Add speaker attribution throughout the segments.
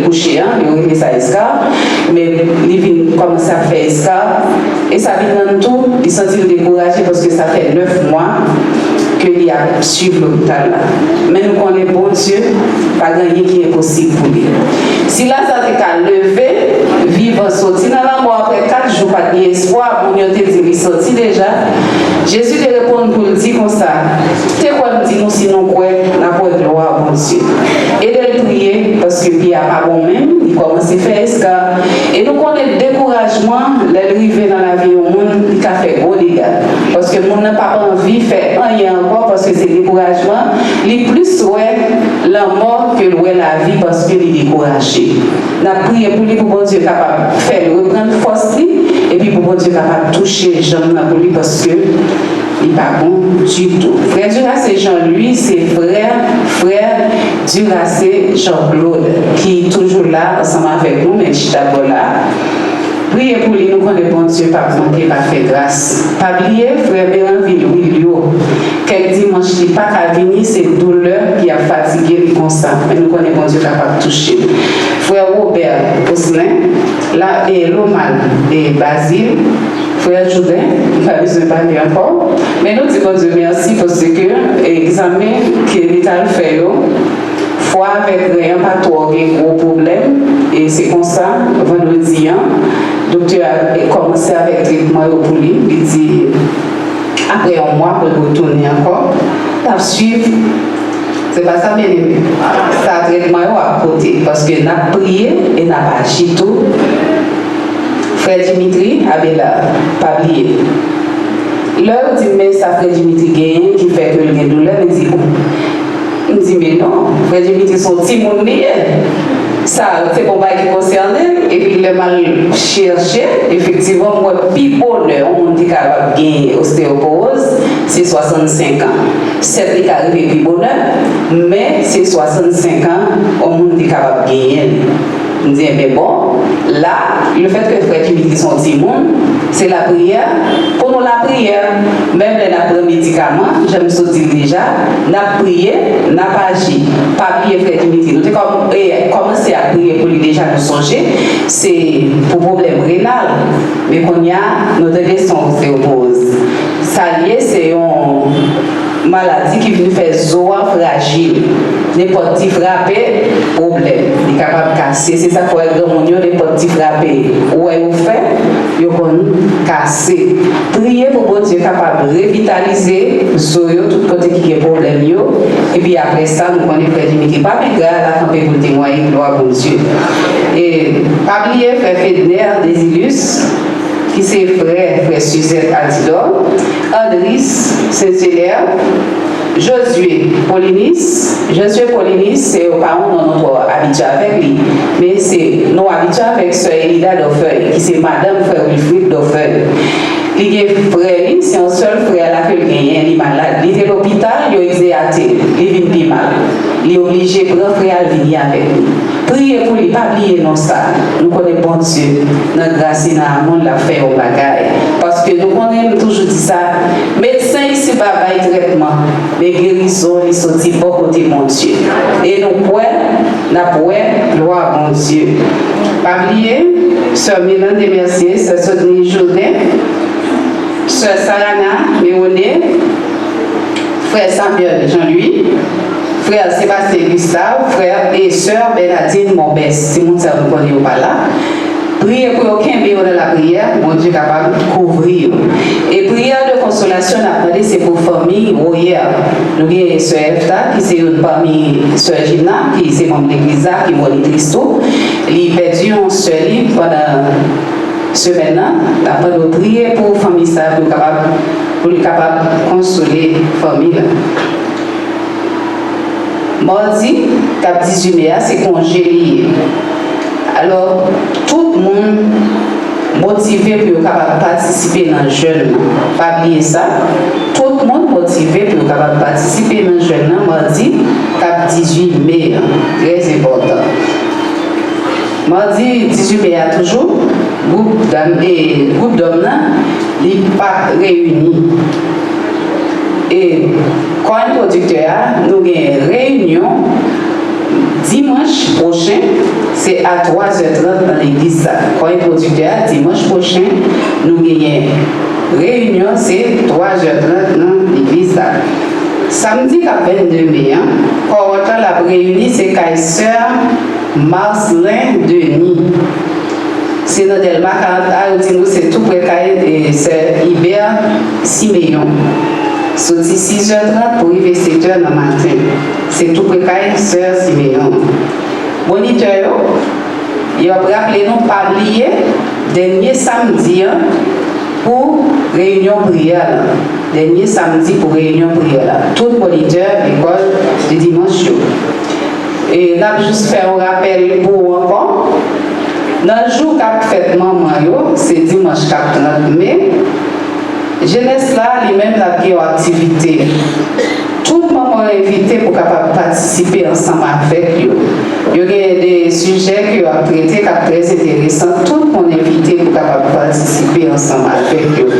Speaker 1: coucher, il a ça escar, mais il vient commencer à faire escar, et ça vient dans tout, il sentit découragé parce que ça fait 9 mois qu'il a suivi l'hôpital là. Mais nous connaissons bon Dieu, pas rien qui est possible pour lui. Si là, ça t'est levé, vivre, sortir dans la mort après 4 jours, pas d'espoir, pour nous te dire, sorti déjà. Jésus te répond pour le dire comme ça. C'est quoi nous dire, nous, sinon, quoi, n'a pas de gloire, bon Dieu. Et de prier, parce qu'il n'y a pas bon même, il commence à faire escar. Et nous connaissons le découragement, l'arrivée dans la vie au monde, qui a fait gros dégâts. Parce que le monde n'a pas envie de faire rien encore, parce que c'est le découragement. Il plus ouais la mort que la vie, parce qu'il est découragé. Nous avons prié pour lui, pour bon Dieu capable de faire reprendre force, et puis pour bon Dieu capable de toucher les gens pour lui, parce que il n'est pas bon du tout. Frère Duracé Jean-Louis, c'est frère Duracé Jean-Claude, qui est toujours là, ensemble avec nous, mais je suis d'abord là. Priez pour lui, nous connaissons bon Dieu, pas manquer, pas faire grâce. Pas oublier, frère Béranville, Willio, quel dimanche, il n'est pas qu'à venir, c'est douleur qui a fatigué le constant. Mais nous connaissons bon Dieu capable de toucher. Frère Robert Osselin, là, et Lomal, et Basile, frère Jourdain, il n'a pas besoin de parler encore. Mais nous disons Dieu merci parce que l'examen que l'État fait, fois avec rien, pas trop de gros problèmes. Et c'est comme ça, vendredi, le docteur a commencé avec le traitement pour lui. Il dit, après un mois, pour retourner encore, il suivre. C'est pas ça, bien aimé. Ça, traitement à côté. Parce que n'a prié et n'a pas agi tout. Frère Dimitri avait là, pas oublié. L'heure dit, mais ça, Frère Dimitri gagne, qui fait que il y a douleur, il dit, il me dit, mais non, Frère Dimitri, son petit monde ça, c'est pour moi qui concerne, et puis il a mal cherché. Effectivement, moi, plus bonheur, on dit capable de gagner ostéoporose, c'est 65 ans. C'est qui arrive plus bonheur, mais c'est 65 ans, on dit capable de gagner. On dit, mais bon, là, le fait que Frère Dimitri son petit monde, c'est la prière. Pour nous, la prière, même les pris médicaments, je me suis dit déjà, n'a prié, n'a pas agi. Pas prier Frère Dimitri. Nous avons commencé à prier pour lui déjà nous songer, c'est pour problème rénal. Mais qu'on y a, notre question se pose. Ça lié, c'est une maladie qui vient faire zoa fragile. N'importe qui frapper, problème. Il est capable de casser. C'est ça qu'il faut être dans mon Dieu, n'importe qui frapper. Où est-ce qu'on fait? Il faut casser. Prier pour que Dieu soit capable de revitaliser tout côté qui est problème. Et puis après ça, nous connaissons Frère Dimitri. Pas de grâce à camper pour témoigner, gloire pour Dieu. Et pas oublier Frère Fedner des Illus, qui c'est frère Suzette Altidor, Andris Saint-Hilaire, Josué Paulinis, c'est au parent dont nous habitués avec lui, mais c'est nous habitués avec Sœur Elida Doffeuil, qui c'est Madame Frère Wilfrid Doffeuil. Il est frère, c'est un seul frère là que il est malade. Il est à l'hôpital, il est athée, il vient mal. Il est obligé de prendre frère à venir avec lui. Priez pour lui, pas oublier non ça. Nous connaissons bon Dieu, notre grâce dans le monde l'a fait au bagaille. Parce que nous connaissons toujours dit ça. Médecin ici pas de traitement, mais guérison, il sortit pas côté mon Dieu. Et nous pouvons, gloire à mon Dieu. Pas oublier, Sœur Mélanie de Mercier, Sœur Sophie Jourdain, Sœur Sarana Méoné, Frère Samuel Jean-Louis, Frère Sébastien Gustave, Frère et Sœur Bernadine Mombès, si mon sœur nous connaît pas là. Priez pour aucun béo dans la prière, mon Dieu capable de couvrir. Et prière de consolation, c'est pour famille royale. Nous avons Sœur Efta, qui c'est une parmi Sœur Gina, qui c'est membre de l'église, qui est monitrice. Il a perdu un seul pendant semaine, après nous prier pour famille ça, pour lui capable de consoler la famille. Mardi, cap 18 mai, c'est congé. Alors, tout le monde motivé pour capable participer dans le jeûne. Pas oublier ça. Tout le monde motivé pour capable participer dans le jeûne. Mardi, cap 18 mai, très important. Mardi 18 mai, toujours, groupe d'hommes, ils ne sont pas réunis. Et quand un producteur, nous avons une réunion dimanche prochain, c'est à 3h30 dans l'église. Quand les producteurs, dimanche prochain, nous gagnons réunion, c'est 3h30 dans l'église. Samedi 22 mai, quand on l'a réuni, c'est Kaiser Marcelin Denis. C'est dans Delma 40 c'est tout près de c'est Hubert Siméon. C'est 6h30 pour arriver 7h dans le matin. C'est tout près de Sœur Siméon. Moniteur, il a rappelé nous pas oublier dernier samedi pour réunion prière. Dernier samedi pour réunion prière. Tout moniteur l'école de dimanche. Et là, juste faire un rappel pour encore. Dans le jour qu'a fait maman, c'est dimanche 30 mai. Jeunesse là, lui-même la qui a activité. Tout le monde est invité pour participer ensemble avec eux. Il y a des sujets qui ont traité qui sont très intéressants. Tout le monde est invité pour participer ensemble avec eux.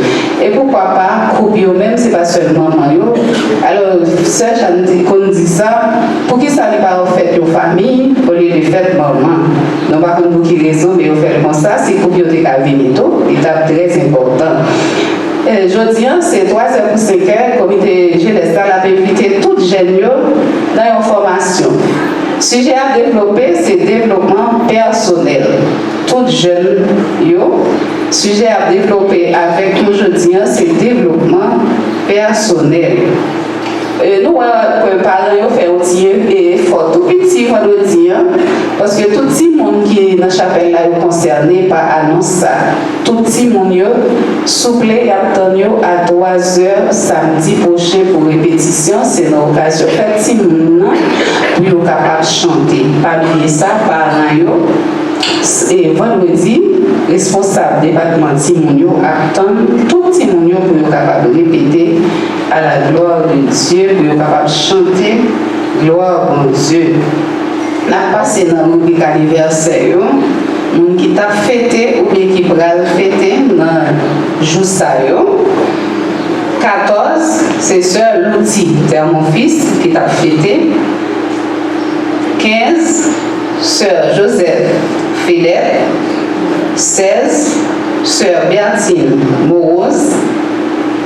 Speaker 1: Et pourquoi pas, groupe même, ce n'est pas seulement maman. Alors, Sœur Jeanne, qu'on dit ça, pour qui ça n'est pas fait aux familles au lieu de faire maman. Non pas pour qui raison, mais on fait comme ça, c'est pour que vous ayez étape très important. Aujourd'hui, c'est 3h pour 5h, le comité jeunesse a invité toutes les jeunes dans une formation. Le sujet à développer, c'est développement personnel. Toutes jeunes, sujet à développer avec nous aujourd'hui, c'est développement personnel. Nous, parents, fait un petit effort, tout petit vendredi, parce que tout le monde qui est dans la chapelle là est concerné par l'annonce. Tout le monde souple et attend à 3h samedi prochain pour répétition. C'est une occasion pour tout le monde pour être capable de chanter. Parmi ça, parents, et vendredi, responsable département Timonio attend tout Timonio pour être capable de répéter à la gloire de Dieu, pour être capable de chanter gloire à Dieu. On a passé dans le rubrique anniversaire, on qui t'a fêté ou bien qui va fêter dans le jour ça. 14, c'est Sœur Louti, c'est mon fils qui t'a fêté. 15, Sœur Joseph Philette. 16, Sœur Bertine Morose.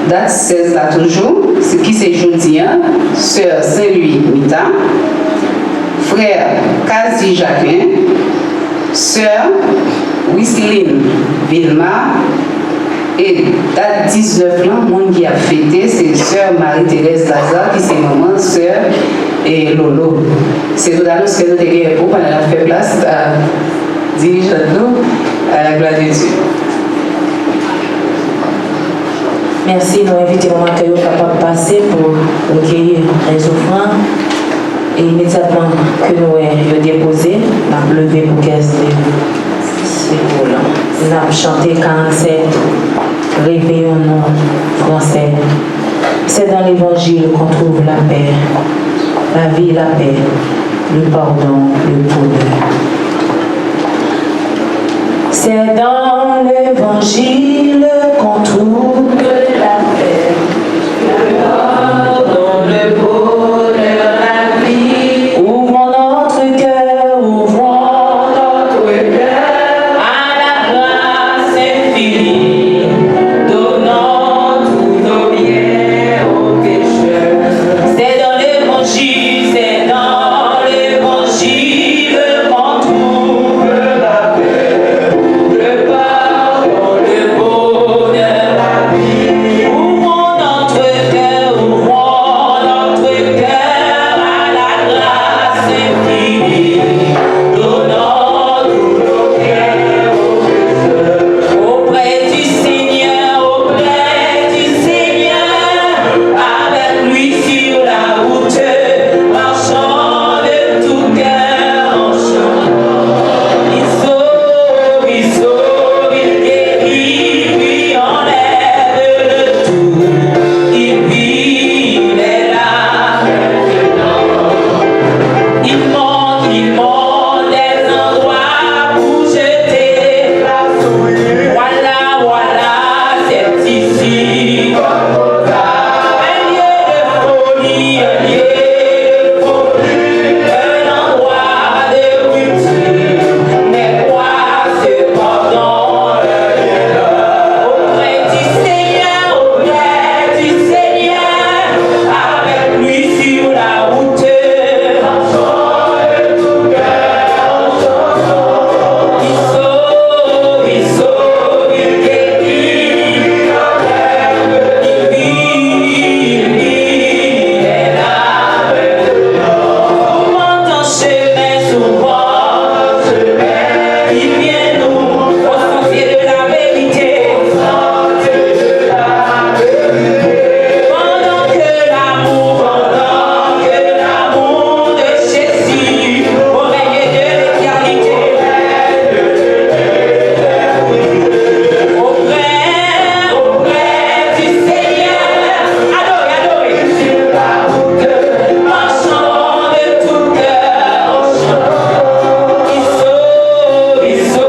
Speaker 1: Date 16 là toujours, ce qui c'est jeudi, Sœur Saint-Louis Mita. Frère Kazi Jacquin. Sœur Wisseline Vilma. Et date 19 là, monde qui a fêté, c'est Sœur Marie-Thérèse Lazare, qui c'est maman, Sœur et Lolo. C'est tout l'annonce que nous avons pour pendant la fait place à diriger nous à la gloire de Dieu.
Speaker 2: Merci, nous invitons Maman Kayo capable de passer pour recueillir les offrandes. Et immédiatement que nous avons déposé, nous avons levé pour qu'elle c'est pour là. Nous avons chanté 47, réveillons-nous français. C'est dans l'évangile qu'on trouve la paix, la vie, la paix, le pardon, le bonheur. C'est dans l'évangile qu'on trouve la paix, le pardon, le bonheur, la vie. Ouvrons notre cœur, ouvrons notre cœur à la grâce infinie, donnant tous nos biens aux pécheurs. C'est dans l'évangile, c'est dans l'évangile qu'on trouve la paix, le pardon, le bonheur.
Speaker 3: Isso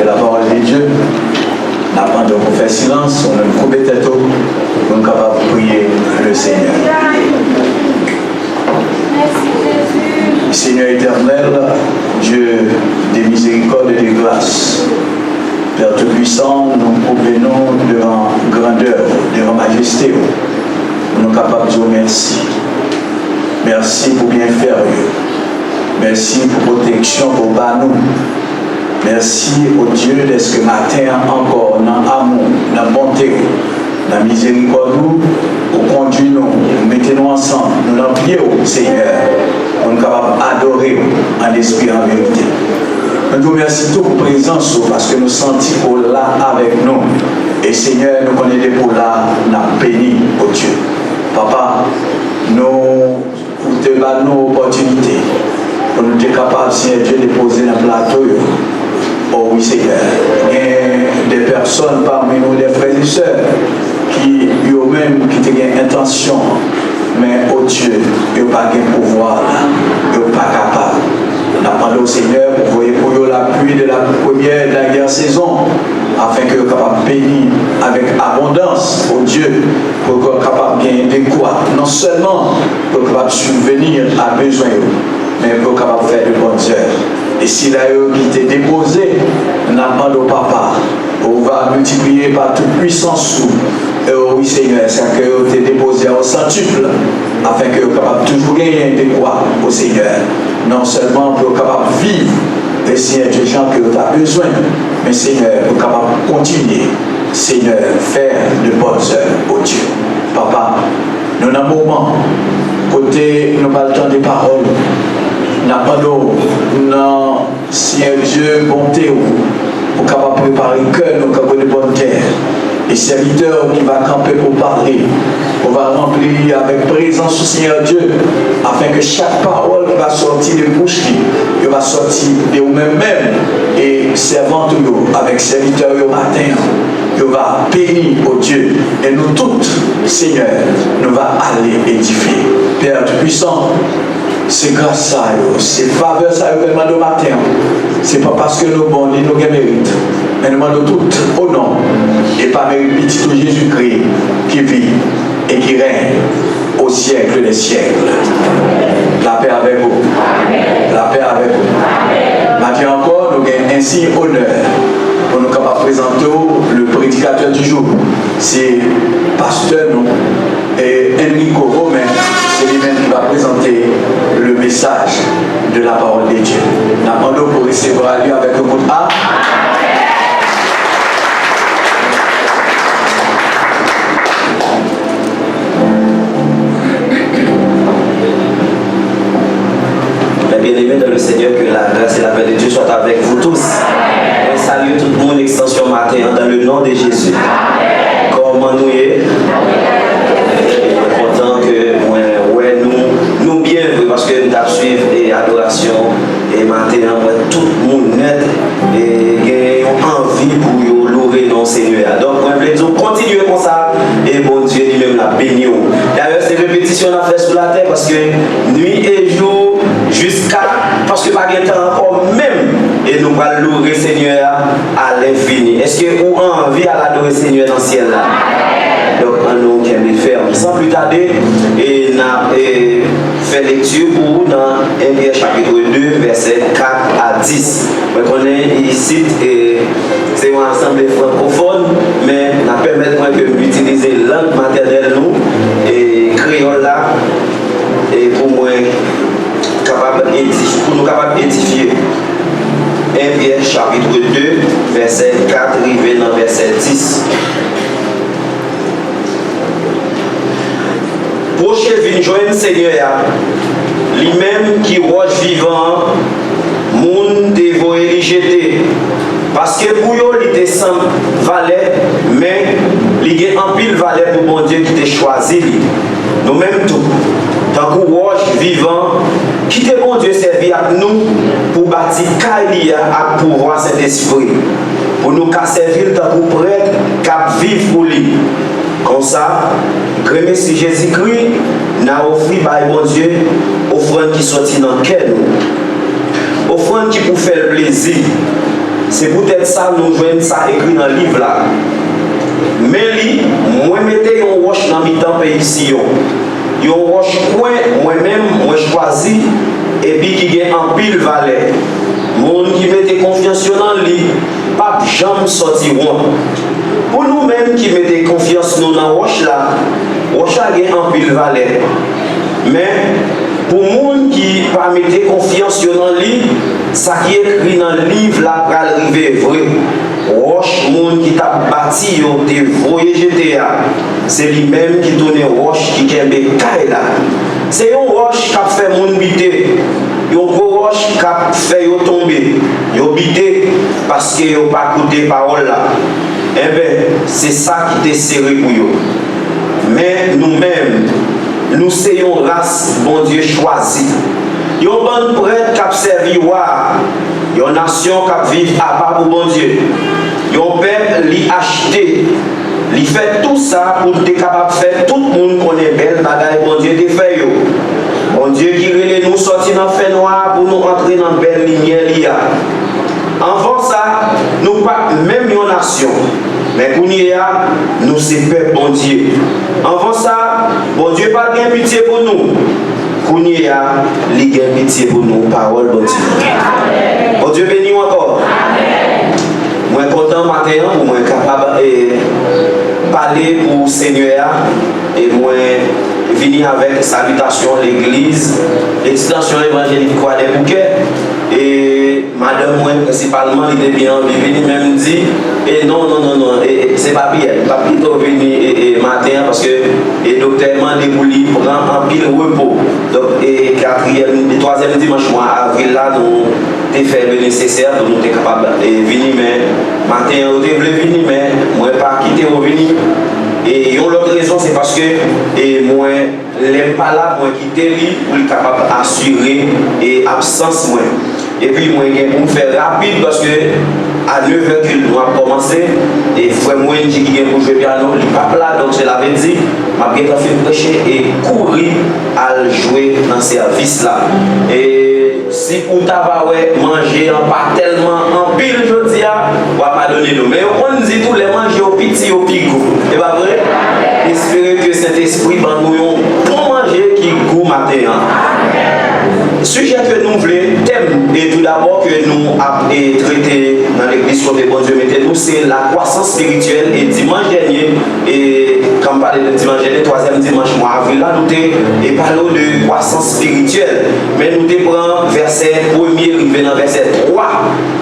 Speaker 3: la parole de Dieu. Nous apprenons pour faire silence, on a coupé tête pour nous capables de prier le Seigneur. Seigneur éternel, Dieu des miséricordes et des grâces, Père Tout-Puissant, nous provenons devant grandeur, devant majesté. Nous sommes capables de dire merci. Merci pour bien faire. Merci pour protection pour nous. Merci au Dieu de ce que matin encore, dans l'amour, dans la bonté, dans la miséricorde, pour conduire nous, mettez-nous ensemble, nous nous prions, Seigneur, pour nous capables d'adorer en esprit en vérité. Nous vous remercions pour votre présence parce que nous sentons pour là avec nous. Et Seigneur, nous connaissons pour là, nous béni au Dieu. Papa, nous te donnons nos opportunités pour nous être capables, Seigneur Dieu, de poser dans le plateau. Oh oui, Seigneur. Il y a des personnes parmi nous, des frères et sœurs, qui eux-mêmes qui ont une intention, mais oh Dieu, ils n'ont pas de pouvoir, ils n'ont pas capable. Nous demandons au Seigneur pour voyer pour eux l'appui de la première et de la dernière saison, afin qu'ils soient capables de bénir avec abondance, oh Dieu, pour qu'ils soient capables de gagner des quoi. Non seulement pour qu'ils soient capables de subvenir à besoin, mais pour qu'ils soient capables de faire de bonnes œuvres. Et si là, qui t'est déposé, nous demandons au Papa, on va multiplier par toute puissance sous. Et oui, Seigneur, c'est que tu t'es déposé au centuple, afin que vous soyez capable de toujours gagner de quoi au Seigneur. Non seulement pour être capable de vivre, et Seigneur, des gens que tu as besoin, mais Seigneur, pour être capable de continuer, Seigneur, faire de bonnes œuvres au Dieu. Papa, nous avons un moment, côté, nous pas le temps des paroles. Nous avons non, Seigneur Dieu, bonté, pour capable préparer le cœur, nous avons de bonnes terres. Et serviteur qui va camper pour parler, on va remplir avec présence au Seigneur Dieu, afin que chaque parole qui va sortir de bouche, qui va sortir de vous-même, et servante avec serviteur au matin, qui va bénir au Dieu. Et nous toutes, Seigneur, nous va aller édifier. Père Tout-Puissant, c'est grâce à eux, c'est faveur ça que nous demandons au matin. C'est pas parce que nous bons, nous avons mérite. Mais nous demandons tout au nom et par mérite petit de Jésus-Christ qui vit et qui règne au siècle des siècles. La paix avec vous. La paix avec vous. Maintenant encore, nous avons ainsi honneur pour nous capables de présenter le prédicateur du jour. C'est pasteur nous et Enrico Romain. C'est lui-même qui va présenter le message de la parole de Dieu. Nous demandons pour recevoir lui avec le mot A.
Speaker 4: Bien-aimés dans le Seigneur, que la grâce et la paix de Dieu soient avec vous tous. Je salue toute mon extension matin dans le nom de Jésus. Comment nous est content que nous bien parce que nous avons suivi l'adoration et maintenant tout le monde net et envie pour louer nos Seigneur. Donc on veut dire continuez comme ça et bon Dieu lui-même l'a béni. D'ailleurs c'est répétition à faire sur la terre parce que nuit et jour jusqu'à parce que pas de temps encore même et nous allons louer Seigneur à l'infini. Est-ce que vous avez envie à l'adorer Seigneur dans le ciel là? Donc nous allons faire sans plus tarder et fait lecture pour dans 1 Pierre chapitre 2 verset 4 à 10. Donc on est ici et c'est un ensemble francophone mais nous permettons de utiliser langue maternelle nous et créole là et pour moi pour nous capables d'édifier. 1 Pierre chapitre 2 verset 4 arrivé dans verset 10. Proche vin joindre Seigneur, lui-même qui roche vivant, moun dévoyé li jeté. Parce que pour eux, il était sans valet, mais il y a un pile valet pour mon Dieu qui t'a choisi. Nous-mêmes tout, tant que roche vivant, qui te bon Dieu servi à nous pour bâtir Kailia à pouvoir cet esprit. Pour nous servir tant que prêtre, cap vivre pour lui. Comme ça, remercie Jésus-Christ, n'a offert par mon Dieu, offrande qui sortit dans quel offrande qui pour faire plaisir. C'est peut-être ça, nous joignons ça écrit dans le livre là. Mais moi, mettez un roche dans mi-temps pays ici. Un roche point, moi-même, moi choisi, et puis qui gagne en pile valet. Monde qui mettez confiance dans lui, pas jamais sortir loin. Pour nous-mêmes qui mettez confiance dans la roche là, roche a gagne en pile valet. Mais pour les gens qui ne mettent pas confiance dans lui, ça qui est écrit dans le livre là va arriver vrai. Roche, monde qui t'a bâti, des voyés GTA, c'est lui-même qui tourne roche qui kembe là. C'est un roche qui a fait mon bité, un gros roche qui a fait tomber, yo bité parce que yo pas écouté parole là. Eh bien, c'est ça qui t'est serré pour yo. Mais nous-mêmes, nous sommes une race, bon Dieu choisi. Yon bon prêtre qui a servi une nation qui vit à bas pour bon Dieu. Yon peuple li acheté, li fait tout ça pour être capable de faire tout le monde connaît belle bagaille bon Dieu te fait yo. Bon Dieu qui relève nous sortir dans le fait noir pour nous entrer dans la belle lumière. Avant ça, nous pas même une nation. Mais pour nous c'est peuple bon Dieu. Avant ça, bon Dieu pas de pitié pour nous. Pour nous, il a pitié pour nous, parole bon Dieu. Bon Dieu béni encore. Moi content matin pour moi capable de parler pour le Seigneur et moi venir avec salutation l'église, l'extension évangélique quoi des bouquets. Et madame, moi, principalement, il était bien venu même dit, et non, c'est pas bien, pas plutôt venu matin parce que le docteur m'a déboulé pour un pile repos. Donc, et quatrième, et troisième dimanche mois avril là, nous avons fait le nécessaire pour nous être capables de venir, mais matin, on devait venir, mais moi, pas quitter au venir. Et l'autre raison, c'est parce que moi, l'aime pas là, moi, quitter lui pour être capable d'assurer et absence, moi. Et puis, moi, je vais faire rapide parce que à 9h qu'il doit commencer. Et frère, moi, je dis qu'il y a un piano, il n'est pas là, donc je l'avais dit, je vais faire prêcher et courir à jouer dans ce service-là. Et si vous avez mangé pas tellement en pile, je dis, on ne va pas donner nous. Mais on dit tous les manger au petit, au pigou. C'est pas vrai? Espérez que cet esprit va nous pour manger qui goût matin. Sujet que nous voulons, thème, et tout d'abord que nous avons traité dans l'église côté bon Dieu, mettez-nous, c'est la croissance spirituelle. Et dimanche dernier, et quand on parle de dimanche dernier, troisième dimanche mois avril, là, nous avons parlé de croissance spirituelle. Mais nous avons pris verset 1er, arrivé dans verset 3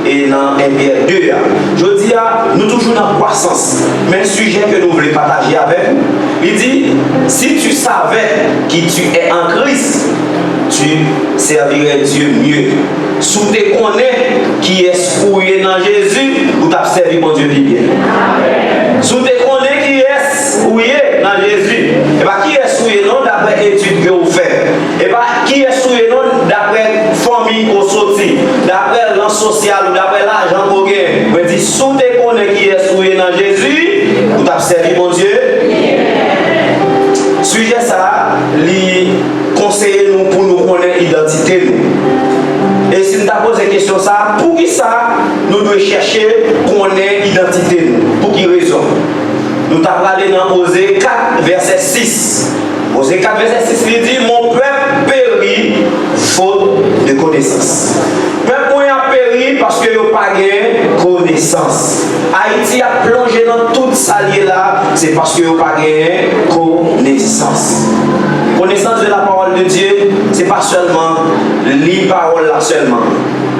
Speaker 4: et dans 1 Pierre 2. Je dis, nous toujours dans la croissance. Mais le sujet que nous voulons partager avec vous, il dit, si tu savais qui tu es en Christ, tu servirais Dieu mieux. Si tu connais qui est fouillé dans Jésus, vous t'as servi mon Dieu bien. Si tu connais qui est fouillé dans Jésus, et bien qui est fouillé non d'après études que vous faites, et bien qui est fouillé non d'après famille qu'on sortit, d'après l'an social ou d'après l'argent qu'on gagne. Mais dis, si tu connais qui est fouillé dans Jésus, vous t'as servi mon Dieu. Sujet ça, li conseiller nous pour nous connaître l'identité nous. Et si nous avons posé la question ça, pour qui ça, nous devons chercher connaître l'identité nous. Pour quelle raison? Nous avons parlé dans Osée 4, verset 6. Osée 4, verset 6, il dit, mon peuple périt faute de connaissance. Peuple a péri parce que n'a pas de connaissance. Haïti a plongé dans tout ça là, c'est parce que n'a pas de connaissance. Connaissance de la parole de Dieu, c'est pas seulement lire parole là seulement,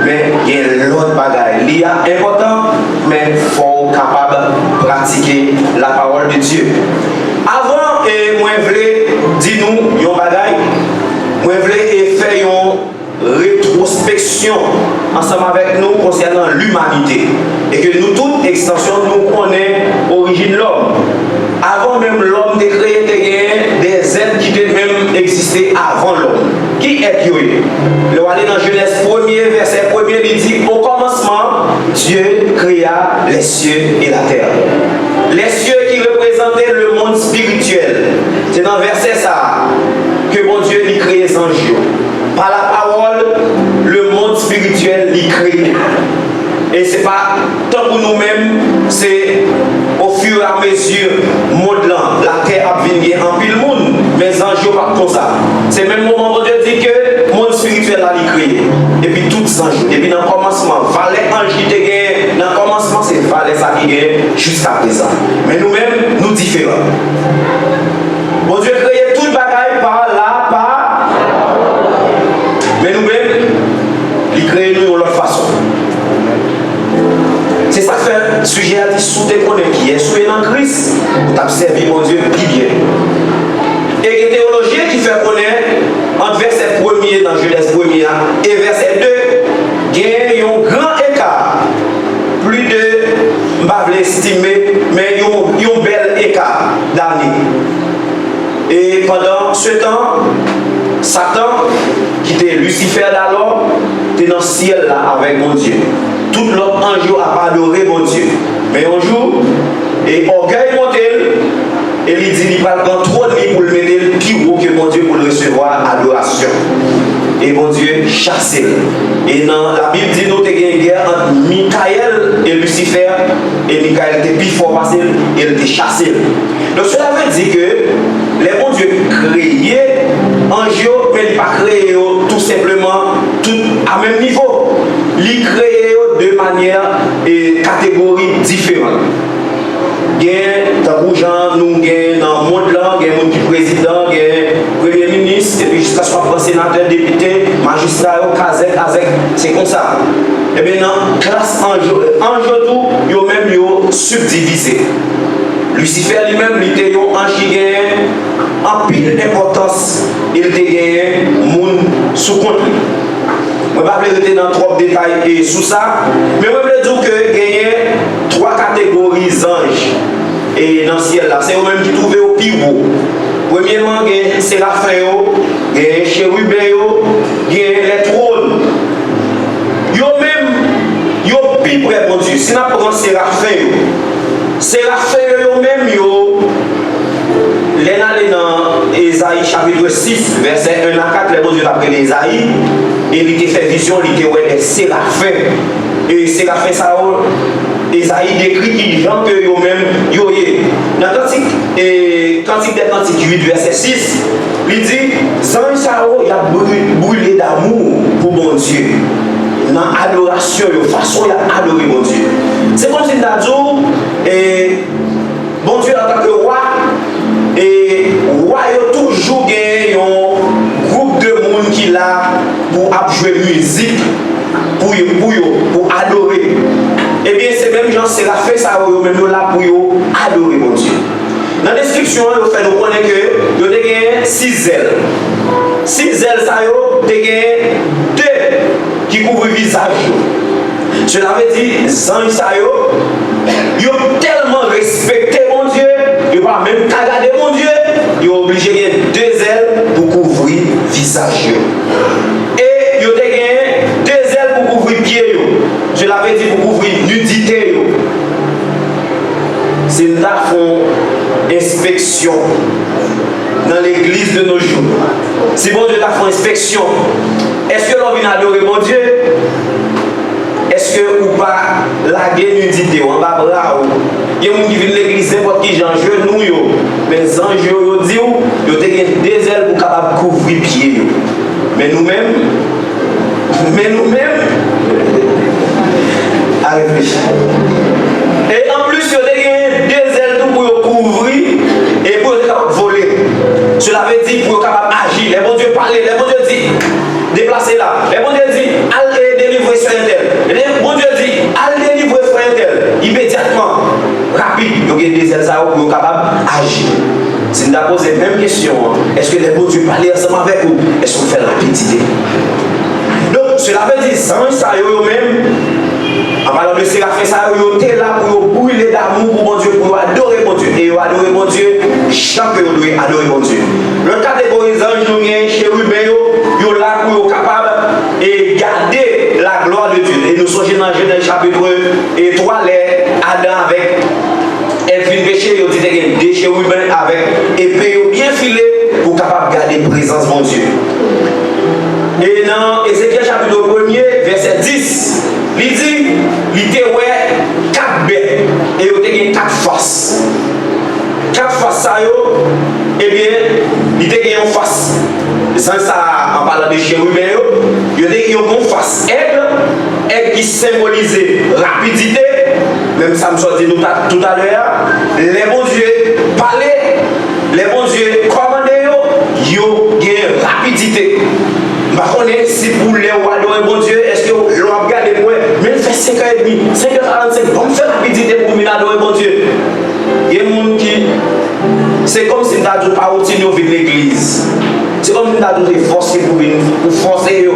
Speaker 4: mais il y a l'autre bagaille. Lire important, mais il faut être capable de pratiquer la parole de Dieu. Avant, moi je voulais dire nous, yon bagaille, moi je voulais faire une rétrospection ensemble avec nous concernant l'humanité. Et que nous, toute extension, nous connaissons l'origine de l'homme. Avant même l'homme de créer des êtres qui devaient même exister avant l'homme. Qui est Dieu? Le aller dans Genèse 1er, verset 1er, il dit, au commencement, Dieu créa les cieux et la terre. Les cieux qui représentaient le monde spirituel. C'est dans le verset ça que mon Dieu lui crée les anges. Par la parole, le monde spirituel lui crée. Et c'est pas tant pour nous-mêmes, c'est au fur et à mesure, monde là, la terre a venu en pile monde, mais les anges pas comme ça. C'est le même moment où Dieu dit que le monde spirituel a créé. Et puis tout anges. Et puis dans le commencement, valet ange qui te gagne, dans le commencement, c'est valet ça qui gagne jusqu'à présent. Mais nous-mêmes, nous différents. Bon Dieu créé tout le bagaille par là, par. Mais nous-mêmes, il crée nous de l'autre façon. C'est ça que fait le sujet à dire sous tes connais qui est sous en Christ, pour t'observer mon Dieu plus bien. Et une théologie qui fait connaître entre verset 1er dans Genèse 1er et verset 2, il y a un grand écart. Plus de, je ne vais pas l'estimer, mais il y a un bel écart d'années. Et pendant ce temps, Satan, qui était Lucifer d'alors, était dans le ciel là avec mon Dieu. Tout l'autre ange a pas adoré mon Dieu. Mais un jour, et orgueil monté, et il dit il va prendre trop de nuit pour le mettre le plus haut que mon Dieu pour le recevoir adoration. Et mon Dieu chassé. Et dans la Bible dit nous qu'il y a une guerre entre Michael et Lucifer. Et Michael était plus fort parce qu'il était chassé. Donc cela veut dire que les bons dieux créés anges, mais ils ne pas créés tout simplement tout à même niveau. Ils créent de manière et catégories différentes. Il y a dans nous dans le monde là, il y a un président, il y a un premier ministre, et puis jusqu'à ce qu'on sénateur, député, magistrat, Kazek, c'est comme ça. Et bien dans classe ange tout, ils ont même subdivisé. Lucifer lui-même, il était un ange qui gagne en pile d'importance, il était gagné monde sous compte. Je ne vais pas rester dans trop de détails sur ça, mais je veux dire que il y a trois catégories d'anges et dans le ciel là, c'est eux-mêmes qui trouvent au plus haut. Premièrement, il y a Séraphin, il y a Chérubin, il y a les trônes. Eux-mêmes, ils sont plus près de Dieu. Si nous prenons Séraphin, eux-mêmes, les allés dans Ésaïe chapitre 6, verset 1 à 4, les bons dieux d'après Ésaïe, et il a fait vision, il a des séraphins. Et séraphins, ça, Ésaïe décrit qu'ils gens que eux-mêmes, dans le Cantique des Cantiques 8, verset 6, il dit, Zange Sao, il a brûlé d'amour pour mon Dieu. Dans l'adoration, de façon, il a adoré mon Dieu. C'est comme si il a dit, et bon Dieu en tant que roi, et roi a toujours gagné un groupe de monde qui l'a pour jouer musique, pour adorer. Et bien c'est même Jean Séraphin, ça même là pour adorer mon Dieu. Dans la description, il fait nous connaître que il a gagné 6 ailes. 6 ailes, ça a gagné 2 qui couvrent le visage. Cela veut dire, Zange Sayo, ils ont tellement respecté mon Dieu, ils n'ont pas même regardé mon Dieu, ils ont obligé de gagner 2 ailes pour couvrir le visage. Et ils ont gagné 2 ailes pour couvrir les pieds. Cela veut dire pour couvrir la nudité. C'est là qu'ils font inspection dans l'église de nos jours. Si bon Dieu t'a fait inspection, est-ce que l'on vient adorer mon Dieu? Est-ce que ou pas la nudité en bas bras? Il y a des gens qui viennent de l'église, n'importe qui j'en genou, mais les anges disent qu'ils ont des ailes pour capable couvrir les pieds. Mais nous-mêmes, à réfléchir. Et en plus, il y a des ailes pour couvrir et pour être capable de voler. Cela veut dire pour être capable d'agir. Les bons dieux parlent, les bons dieux disent déplacez là. Les bons dieux disent allez délivrer sur un tel. Les bons dieux disent allez délivrer sur un tel. Immédiatement, rapide, il y a des ailes pour être capable d'agir. Si nous avons posé la même question, est-ce que les bons dieux parlent ensemble avec vous? Est-ce qu'on fait la rapidité? Donc, cela veut dire sans ça, eux-mêmes. En parlant de Séraphin, ça ils étaient là pour brûler d'amour pour mon Dieu, pour adorer mon Dieu. Et adorer mon Dieu, chaque fois ils doivent adorer mon Dieu. Le catégorie d'anges, nous avons chérubins, ils sont là pour être capables de garder la gloire de Dieu. Et nous sommes dans Genèse chapitre 3, les Adam avec Elphine péché, ils ont dit qu'il y a des chérubins avec épée bien filée pour capable garder la présence de mon Dieu. Et dans Ézéchiel chapitre 1, verset 10, Il dit, il était 4 bêtes et il était 4 faces. 4 faces, ça, eh bien, il était en face. Sans ça, en parlant de chien humain, il était en face. Aigle qui symbolisait rapidité. Même ça me soit dit tout à l'heure. Les bons dieux parlaient, les bons dieux commandaient, ils ont une rapidité. Je si pour les rois de bon Dieu, est-ce que l'on a regardé moi, mais il fait 5h30, 5h45, on fait rapidité pour m'adorer bon Dieu. Il y a des gens qui. C'est comme si nous n'avions pas routine de l'église. C'est comme si nous n'avions pas forcé pour forcer.